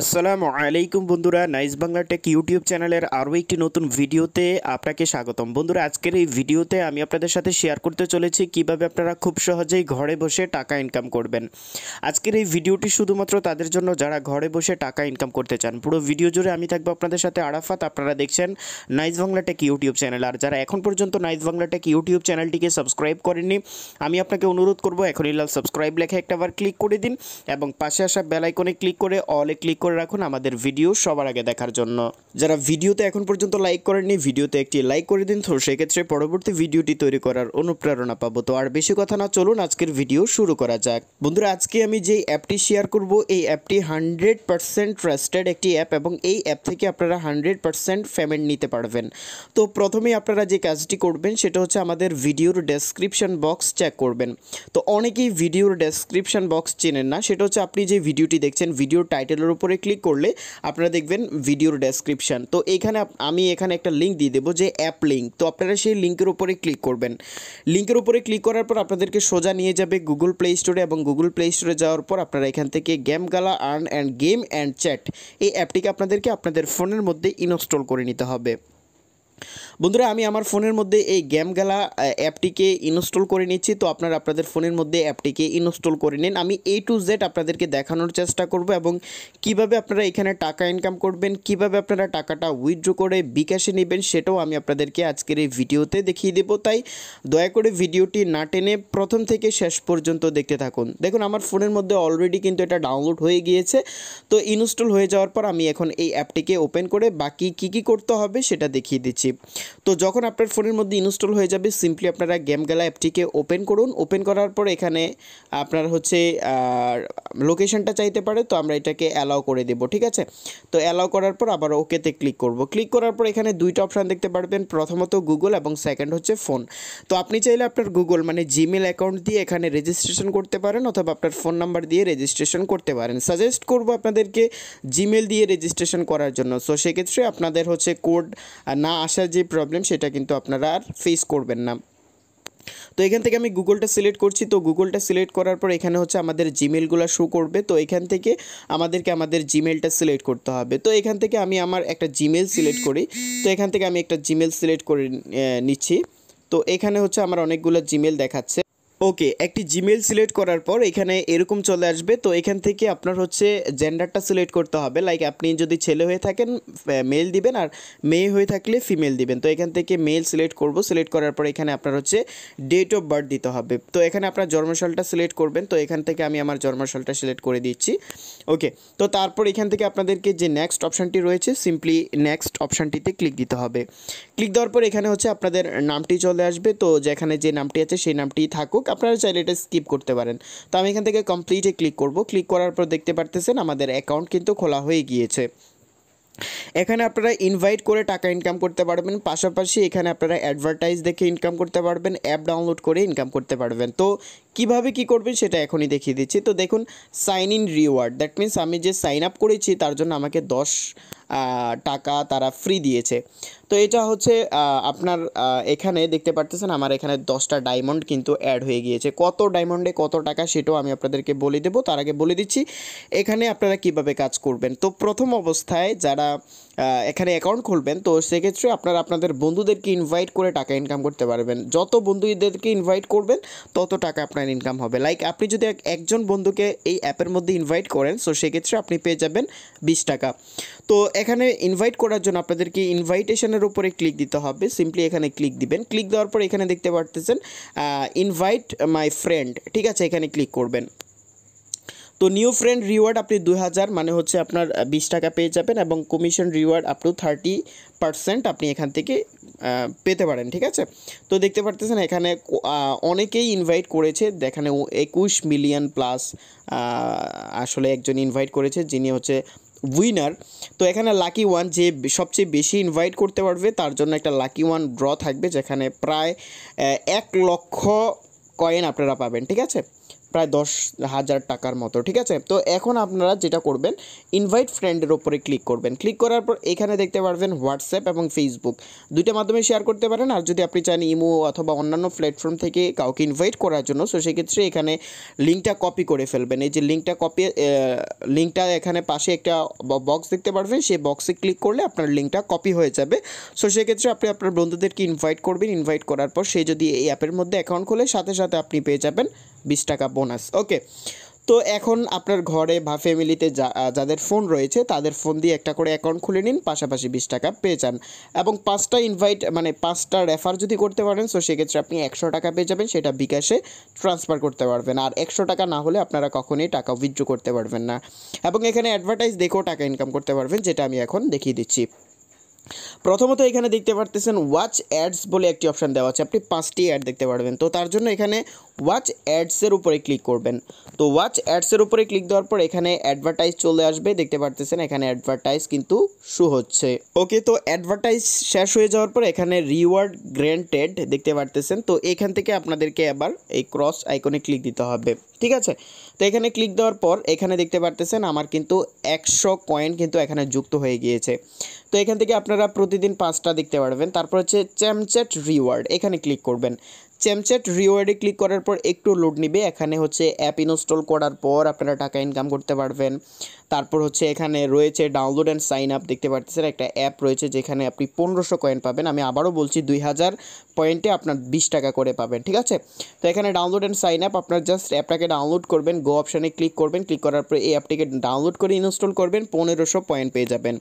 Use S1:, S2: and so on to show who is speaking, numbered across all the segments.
S1: আসসালামু আলাইকুম বন্ধুরা, নাইস বাংলা টেক ইউটিউব চ্যানেলের আরও একটি নতুন ভিডিওতে আপনাকে স্বাগতম। বন্ধুরা, আজকের এই ভিডিওতে আমি আপনাদের সাথে শেয়ার করতে চলেছি কিভাবে আপনারা খুব সহজেই ঘরে বসে টাকা ইনকাম করবেন। আজকের এই ভিডিওটি শুধুমাত্র তাদের জন্য যারা ঘরে বসে টাকা ইনকাম করতে চান। পুরো ভিডিও জুড়ে আমি থাকবো আপনাদের সাথে আরাফাত। আপনারা দেখছেন nice Bangla tech YouTube channel. আর যারা এখন পর্যন্ত নাইস বাংলা টেক ইউটিউব চ্যানেলটিকে সাবস্ক্রাইব করেননি, আমি আপনাকে অনুরোধ করবো এখনই লাল সাবস্ক্রাইব লেখা একটাবার ক্লিক করে দিন এবং পাশে আসা বেল আইকনে ক্লিক করে অলে ক্লিক করে রাখুন আমাদের ভিডিও সবার আগে দেখার জন্য। যারা ভিডিওতে এখন পর্যন্ত লাইক করেননি, ভিডিওতে একটি লাইক করে দিন, তো সেক্ষেত্রে পরবর্তী ভিডিওটি তৈরি করার অনুপ্রেরণা পাবো। তো আর বেশি কথা না, চলুন আজকের ভিডিও শুরু করা যাক। বন্ধুরা, আজকে আমি যে অ্যাপটি শেয়ার করব, এই অ্যাপটি 100% ট্রাস্টেড একটি অ্যাপ এবং এই অ্যাপ থেকে আপনারা 100% পেমেন্ট নিতে পারবেন। তো প্রথমেই আপনারা যে কাজটি করবেন সেটা হচ্ছে আমাদের ভিডিওর ডেসক্রিপশন বক্স চেক করবেন। তো অনেকেই ভিডিওর ডেসক্রিপশন বক্স চেনেন না, সেটা হচ্ছে আপনি যে ভিডিওটি দেখছেন ভিডিওর টাইটেলের উপরে ক্লিক করলে আপনারা দেখবেন ভিডিওর ডেসক্রিপশন। তো এখানে আমি এখানে একটা লিঙ্ক দিয়ে দেবো যে অ্যাপ লিঙ্ক। তো আপনারা সেই লিঙ্কের উপরে ক্লিক করবেন। লিঙ্কের উপরে ক্লিক করার পর আপনাদেরকে সোজা নিয়ে যাবে গুগল প্লে স্টোরে এবং গুগল প্লে স্টোরে যাওয়ার পর আপনারা এখান থেকে গেম গালা earn and game and chat এই অ্যাপটিকে আপনাদেরকে আপনাদের ফোনের মধ্যে ইনস্টল করে নিতে হবে। বন্ধুরা, আমি আমার ফোনের মধ্যে এই গেম গেলা অ্যাপটিকে ইনস্টল করে নিচ্ছি। তো আপনারা আপনাদের ফোনের মধ্যে অ্যাপটিকে ইনস্টল করে নিন। আমি A to Z আপনাদেরকে দেখানোর চেষ্টা করব এবং কিভাবে আপনারা এখানে টাকা ইনকাম করবেন, কিভাবে আপনারা টাকাটা উইথড্র করে বিকাশে নেবেন, সেটাও আমি আপনাদেরকে আজকের এই ভিডিওতে দেখিয়ে দেব। তাই দয়া করে ভিডিওটি না টেনে প্রথম থেকে শেষ পর্যন্ত দেখতে থাকুন। দেখুন, আমার ফোনের মধ্যে অলরেডি কিন্তু এটা ডাউনলোড হয়ে গিয়েছে। তো ইনস্টল হয়ে যাওয়ার পর আমি এখন এই অ্যাপটিকে ওপেন করে বাকি কী করতে হবে সেটা দেখিয়ে দিচ্ছি। তো যখন আপনার ফোনের মধ্যে ইনস্টল হয়ে যাবে, সিম্পলি আপনারা গেম গেলা অ্যাপটিকে ওপেন করুন। ওপেন করার পর এখানে আপনার হচ্ছে লোকেশনটা চাইতে পারে, তো আমরা এটাকে অ্যালাউ করে দেব, ঠিক আছে। তো অ্যালাউ করার পর আবার ওকেতে ক্লিক করব। ক্লিক করার পর এখানে দুইটা অপশান দেখতে পারবেন, প্রথমত গুগল এবং সেকেন্ড হচ্ছে ফোন। তো আপনি চাইলে আপনার গুগল মানে জিমেল অ্যাকাউন্ট দিয়ে এখানে রেজিস্ট্রেশন করতে পারেন অথবা আপনার ফোন নাম্বার দিয়ে রেজিস্ট্রেশন করতে পারেন। সাজেস্ট করব আপনাদেরকে জিমেল দিয়ে রেজিস্ট্রেশন করার জন্য। সো সেক্ষেত্রে আপনাদের হচ্ছে কোড না আসার যে প্রবলেম সেটা কিন্তু আপনারা আর ফেস করবেন না। তো এখান থেকে আমি গুগলটা সিলেক্ট করছি। তো গুগলটা সিলেক্ট করার পর এখানে হচ্ছে আমাদের জিমেলগুলো শো করবে। তো এখান থেকে আমাদেরকে আমাদের জিমেলটা সিলেক্ট করতে হবে। তো এখান থেকে আমি আমার একটা জিমেল সিলেক্ট করি। তো এখান থেকে আমি একটা জিমেল সিলেক্ট করে নিচ্ছি। তো এখানে হচ্ছে আমার অনেকগুলো জিমেল দেখাচ্ছে। ওকে, একটি জিমেল সিলেক্ট করার পর এখানে এরকম চলে আসবে। তো এখান থেকে আপনার হচ্ছে জেন্ডারটা সিলেক্ট করতে হবে। লাইক আপনি যদি ছেলে হয়ে থাকেন মেল দিবেন, আর মেয়ে হয়ে থাকলে ফিমেল দিবেন। তো এখান থেকে মেল সিলেক্ট করব। সিলেক্ট করার পর এখানে আপনার হচ্ছে ডেট অফ বার্থ দিতে হবে। তো এখানে আপনার জন্মসালটা সিলেক্ট করবেন। তো এখান থেকে আমি আমার জন্মসালটা সিলেক্ট করে দিচ্ছি। ওকে, তো তারপর এখান থেকে আপনাদেরকে যে নেক্সট অপশানটি রয়েছে, সিম্পলি নেক্সট অপশানটিতে ক্লিক দিতে হবে। ক্লিক দেওয়ার পর এখানে হচ্ছে আপনাদের নামটি চলে আসবে। তো যেখানে যে নামটি আছে সেই নামটি থাকুক, আপনারা চাইলে এটা স্কিপ করতে পারেন। তো আমি এখান থেকে কমপ্লিটে ক্লিক করব। ক্লিক করার পর দেখতে পারতেছেন আমাদের অ্যাকাউন্ট কিন্তু খোলা হয়ে গিয়েছে। এখানে আপনারা ইনভাইট করে টাকা ইনকাম করতে পারবেন, পাশাপাশি এখানে আপনারা অ্যাডভার্টাইজ দেখে ইনকাম করতে পারবেন, অ্যাপ ডাউনলোড করে ইনকাম করতে পারবেন। তো কিভাবে কি করবেন সেটা এখনই দেখিয়ে দিচ্ছি। তো দেখুন, sign in reward, that means আমি যে সাইন আপ করেছি তার জন্য আমাকে 10 টাকা তারা ফ্রি দিয়েছে। তো এটা হচ্ছে আপনার এখানে দেখতে পারতেছেন আমার এখানে 10টা ডায়মন্ড কিন্তু অ্যাড হয়ে গিয়েছে। কত ডায়মন্ডে কত টাকা সেটাও আমি আপনাদেরকে বলে দেবো। তার আগে বলে দিচ্ছি এখানে আপনারা কিভাবে কাজ করবেন। তো প্রথম অবস্থায় যারা এখানে অ্যাকাউন্ট খুলবেন, তো সেক্ষেত্রে আপনারা আপনাদের বন্ধুদেরকে ইনভাইট করে টাকা ইনকাম করতে পারবেন। যত বন্ধুদেরকে ইনভাইট করবেন তত টাকা আপনার ইনকাম হবে। লাইক আপনি যদি একজন বন্ধুকে এই অ্যাপের মধ্যে ইনভাইট করেন, সো সেক্ষেত্রে আপনি পেয়ে যাবেন 20 টাকা। তো এখানে ইনভাইট করার জন্য আপনাদেরকে ইনভাইটেশনের উপরে ক্লিক দিতে হবে। সিম্পলি এখানে ক্লিক দিবেন। ক্লিক দেওয়ার পর এখানে দেখতে পারতেছেন ইনভাইট মাই ফ্রেন্ড, ঠিক আছে, এখানে ক্লিক করবেন। তো নিউ ফ্রেন্ড রিওয়ার্ড আপনি 2000 মানে হচ্ছে আপনার 20 টাকা পেয়ে যাবেন এবং কমিশন রিওয়ার্ড আপ টু 30% আপনি এখান থেকে পেতে পারেন, ঠিক আছে। তো দেখতে পারতেছেন এখানে অনেকেই ইনভাইট করেছে। এখানে 21 মিলিয়ন প্লাস আসলে একজন ইনভাইট করেছে যিনি হচ্ছে উইনার। তো এখানে লাকি ওয়ান, যে সবচেয়ে বেশি ইনভাইট করতে পারবে তার জন্য একটা লাকি ওয়ান ড্র থাকবে, যেখানে প্রায় 1 লক্ষ কয়েন আপনারা পাবেন, ঠিক আছে। প্রায় 10,000 টাকার মতো, ঠিক আছে। তো এখন আপনারা যেটা করবেন, ইনভাইট ফ্রেন্ডের ওপরে ক্লিক করবেন। ক্লিক করার পর এখানে দেখতে পারবেন হোয়াটসঅ্যাপ এবং ফেসবুক দুইটা মাধ্যমে শেয়ার করতে পারেন। আর যদি আপনি চান ইমো অথবা অন্যান্য প্ল্যাটফর্ম থেকে কাউকে ইনভাইট করার জন্য, সো সেক্ষেত্রে এখানে লিঙ্কটা কপি করে ফেলবেন। এই যে লিঙ্কটা এখানে পাশে একটা বক্স দেখতে পারবেন, সেই বক্সে ক্লিক করলে আপনার লিঙ্কটা কপি হয়ে যাবে। সো সেক্ষেত্রে আপনি আপনার বন্ধুদেরকে ইনভাইট করবেন। ইনভাইট করার পর সে যদি এই অ্যাপের মধ্যে অ্যাকাউন্ট খোলে, সাথে সাথে আপনি পেয়ে যাবেন 20 টাকা বোনাস। ওকে, তো এখন আপনার ঘরে বা ফ্যামিলিতে যাদের ফোন রয়েছে তাদের ফোন দিয়ে একটা করে অ্যাকাউন্ট খুলে নিন, পাশাপাশি 20 টাকা পেয়ে যান। এবং 5টা ইনভাইট মানে 5টা রেফার যদি করতে পারেন, সো সেক্ষেত্রে আপনি 100 টাকা পেয়ে যাবেন, সেটা বিকাশে ট্রান্সফার করতে পারবেন। আর 100 টাকা না হলে আপনারা কখনোই টাকা উইথড্র করতে পারবেন না। এবং এখানে অ্যাডভার্টাইজ দেখেও টাকা ইনকাম করতে পারবেন, যেটা আমি এখন দেখিয়ে দিচ্ছি। প্রথমত এখানে দেখতে পারতেছেন ওয়াচ অ্যাডস বলে একটি অপশান দেওয়া আছে, আপনি 5টি অ্যাড দেখতে পারবেন। তো তার জন্য এখানে ওয়াচ অ্যাডসের উপরে ক্লিক করবেন। তো ওয়াচ অ্যাডসের উপরে ক্লিক দেওয়ার পর এখানে অ্যাডভার্টাইজ চলে আসবে, দেখতে পারতেছেন এখানে অ্যাডভার্টাইজ কিন্তু শো হচ্ছে। ওকে, তো অ্যাডভার্টাইজ শেষ হয়ে যাওয়ার পর এখানে রিওয়ার্ড গ্র্যান্টেড দেখতে পারতেছেন। তো এখান থেকে আপনাদেরকে আবার এই ক্রস আইকনে ক্লিক দিতে হবে, ঠিক আছে। তো এখানে ক্লিক দেওয়ার পর এখানে দেখতে পারতেছেন আমার কিন্তু 100 কয়েন কিন্তু এখানে যুক্ত হয়ে গিয়েছে। তো এখান থেকে আপনারা প্রতিদিন 5টা দেখতে পারবেন। তারপর হচ্ছে চ্যামচ্যাট রিওয়ার্ড, এখানে ক্লিক করবেন। চ্যামচ্যাট রিওয়ার্ডে ক্লিক করার পর একটু লোড নিবে। এখানে হচ্ছে অ্যাপ ইনস্টল করার পর আপনারা টাকা ইনকাম করতে পারবেন। তারপর হচ্ছে এখানে রয়েছে ডাউনলোড অ্যান্ড সাইন আপ, দেখতে পাচ্ছেন একটা অ্যাপ রয়েছে যেখানে আপনি 1500 কয়েন পাবেন। আমি আবারও বলছি 2000 পয়েন্টে আপনার 20 টাকা করে পাবেন, ঠিক আছে। তো এখানে ডাউনলোড অ্যান্ড সাইন আপ, আপনার জাস্ট অ্যাপটাকে ডাউনলোড করবেন, গো অপশানে ক্লিক করবেন। ক্লিক করার পর এই অ্যাপটিকে ডাউনলোড করে ইনস্টল করবেন, 1500 পয়েন্ট পেয়ে যাবেন।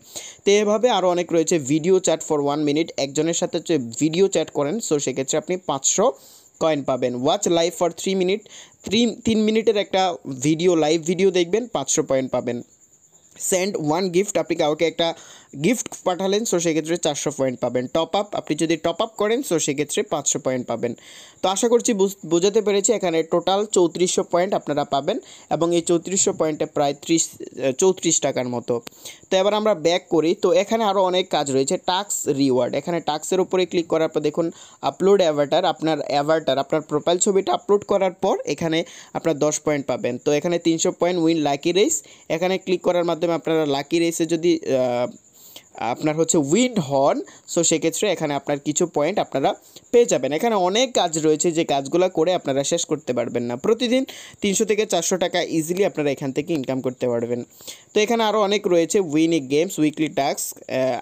S1: তো এভাবে আরও অনেক রয়েছে। ভিডিও চ্যাট ফর 1 মিনিট, একজনের সাথে হচ্ছে ভিডিও চ্যাট করেন, সো সেক্ষেত্রে আপনি 500 কয়েন পাবেন। ওয়াচ লাইভ ফর 3 মিনিট, 3 মিনিটের একটা লাইভ ভিডিও দেখবেন, 500 পয়েন্ট পাবেন। সেন্ড 1 গিফট, আপনি কাউকে একটা গিফট পাঠালেন, সো সেক্ষেত্রে 400 পয়েন্ট পাবেন। টপ আপ, আপনি যদি টপ আপ করেন, সো সেক্ষেত্রে 500 পয়েন্ট পাবেন। তো আশা করছি বোঝাতে পেরেছি। এখানে টোটাল 3400 পয়েন্ট আপনারা পাবেন এবং এই 3400 পয়েন্টে প্রায় 34 টাকার মতো। তো এবার আমরা ব্যাক করি। তো এখানে আরও অনেক কাজ রয়েছে। টাস্ক রিওয়ার্ড, এখানে টাস্কের উপরে ক্লিক করার পর দেখুন আপলোড অ্যাভাটার, আপনার প্রোফাইল ছবিটা আপলোড করার পর এখানে আপনার 10 পয়েন্ট পাবেন। তো এখানে 300 পয়েন্ট উইন লাকি রেস, এখানে ক্লিক করার মাধ্যমে আপনারা লাকি রেসে যদি আপনার হচ্ছে উইন হন, সো সেক্ষেত্রে এখানে আপনার কিছু পয়েন্ট আপনারা পেয়ে যাবেন। এখানে অনেক কাজ রয়েছে, যে কাজগুলো করে আপনারা শেষ করতে পারবেন না। প্রতিদিন 300 থেকে 400 টাকা ইজিলি আপনারা এখান থেকে ইনকাম করতে পারবেন। তো এখানে আরও অনেক রয়েছে, উইনিং গেমস, উইকলি টাস্ক,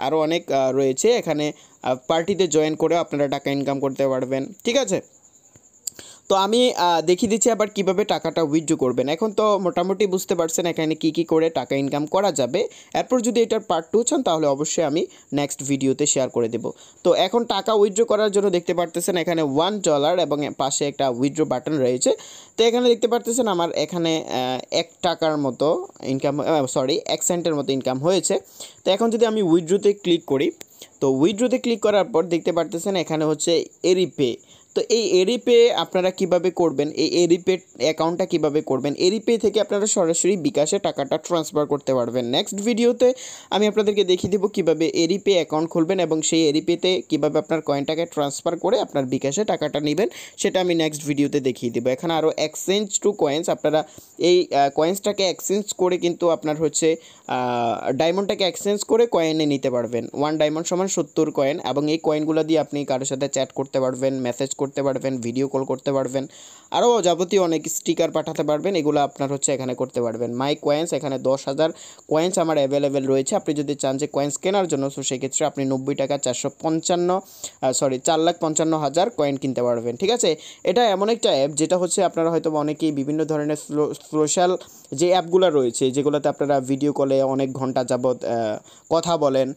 S1: আরও অনেক রয়েছে। এখানে পার্টিতে জয়েন করেও আপনারা টাকা ইনকাম করতে পারবেন, ঠিক আছে। তো আমি দেখিয়ে দিচ্ছি আবার কিভাবে টাকাটা উইথড্র করবেন। এখন তো মোটামুটি বুঝতে পারছেন এখানে কি করে টাকা ইনকাম করা যাবে। এরপর যদি এটার পার্ট 2 চান তাহলে অবশ্যই আমি নেক্সট ভিডিওতে শেয়ার করে দেব। তো এখন টাকা উইথড্র করার জন্য দেখতে পারতেছেন এখানে $1 এবং পাশে একটা উইথড্র বাটন রয়েছে। তো এখানে দেখতে পারতেছেন আমার এখানে 1 টাকার মতো ইনকাম, 1 সেন্টের মতো ইনকাম হয়েছে। তো এখন যদি আমি উইথড্রতে ক্লিক করি, তো উইথড্রতে ক্লিক করার পর দেখতে পারতেছেন এখানে হচ্ছে এরিপে। তো এই এরিপে আপনারা কিভাবে করবেন, এই এরিপে অ্যাকাউন্টটা কিভাবে করবেন, এরিপে থেকে আপনারা সরাসরি বিকাশে টাকাটা ট্রান্সফার করতে পারবেন। নেক্সট ভিডিওতে আমি আপনাদেরকে দেখিয়ে দেবো কীভাবে এরিপে অ্যাকাউন্ট খুলবেন এবং সেই এরিপেতে কীভাবে আপনার কয়েনটাকে ট্রান্সফার করে আপনার বিকাশে টাকাটা নেবেন, সেটা আমি নেক্সট ভিডিওতে দেখিয়ে দেবো। এখানে আরও এক্সচেঞ্জ টু কয়েন্স, আপনারা এই কয়েন্সটাকে এক্সচেঞ্জ করে কিন্তু আপনার হচ্ছে ডায়মন্ডটাকে এক্সচেঞ্জ করে কয়েনে নিতে পারবেন। 1 ডায়মন্ড সমান 70 কয়েন, এবং এই কয়েনগুলো দিয়ে আপনি কারোর সাথে চ্যাট করতে পারবেন, মেসেজ করতে পারবেন, ভিডিও কল করতে পারবেন, আরও যাবতীয় অনেক স্টিকার পাঠাতে পারবেন। এগুলো আপনার হচ্ছে এখানে করতে পারবেন। মাই কয়েন্স, এখানে 10,000 কয়েন্স আমার অ্যাভেলেবেল রয়েছে। আপনি যদি চান যে কয়েন্স কেনার জন্য, তো সেক্ষেত্রে আপনি 90 টাকা 4,55,000 কয়েন কিনতে পারবেন, ঠিক আছে। এটা এমন একটা অ্যাপ যেটা হচ্ছে আপনারা হয়তো অনেকেই বিভিন্ন ধরনের সোশ্যাল যে অ্যাপগুলো রয়েছে, যেগুলোতে আপনারা ভিডিও কলে অনেক ঘন্টা যাবত কথা বলেন,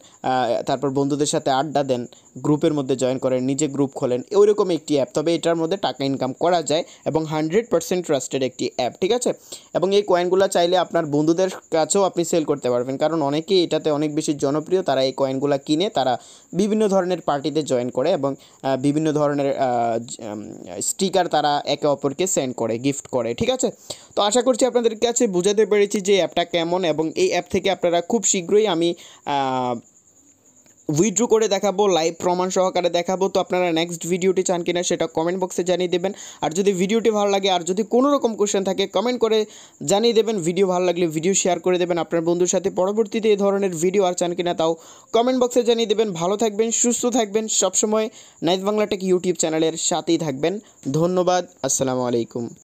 S1: তারপর বন্ধুদের সাথে আড্ডা দেন, গ্রুপের মধ্যে জয়েন করেন, নিজে গ্রুপ খোলেন, ওইরকম একটি অ্যাপ। তবে এটার মধ্যে টাকা ইনকাম করা যায় এবং 100% ট্রাস্টেড একটি অ্যাপ, ঠিক আছে। এবং এই কয়েনগুলো চাইলে আপনার বন্ধুদের কাছেও আপনি সেল করতে পারবেন, কারণ অনেকেই এটাতে অনেক বেশি জনপ্রিয়। তারা এই কয়েনগুলো কিনে তারা বিভিন্ন ধরনের পার্টিতে জয়েন করে এবং বিভিন্ন ধরনের স্টিকার তারা একে অপরকে সেন্ড করে, গিফট করে, ঠিক আছে। তো আশা করছি আপনাদের কাছে বুঝাতে পেরেছি যে অ্যাপটা কেমন, এবং এই অ্যাপ থেকে আপনারা খুব শীঘ্রই আমি উইথড্র করে দেখাবো, লাইভ প্রমাণ সহকারে দেখাবো। তো আপনারা নেক্সট ভিডিওটি চান কিনা সেটা কমেন্ট বক্সে জানিয়ে দেবেন। আর যদি ভিডিওটি ভালো লাগে, আর যদি কোনো রকম কোশ্চেন থাকে কমেন্ট করে জানিয়ে দেবেন। ভিডিও ভালো লাগলে ভিডিও শেয়ার করে দেবেন আপনার বন্ধুর সাথে। পরবর্তীতে এই ধরনের ভিডিও আর চান কিনা তাও কমেন্ট বক্সে জানিয়ে দেবেন। ভালো থাকবেন, সুস্থ থাকবেন, সবসময় নাইস বাংলা টেক ইউটিউব চ্যানেলের সাথেই থাকবেন। ধন্যবাদ, আসসালামু আলাইকুম।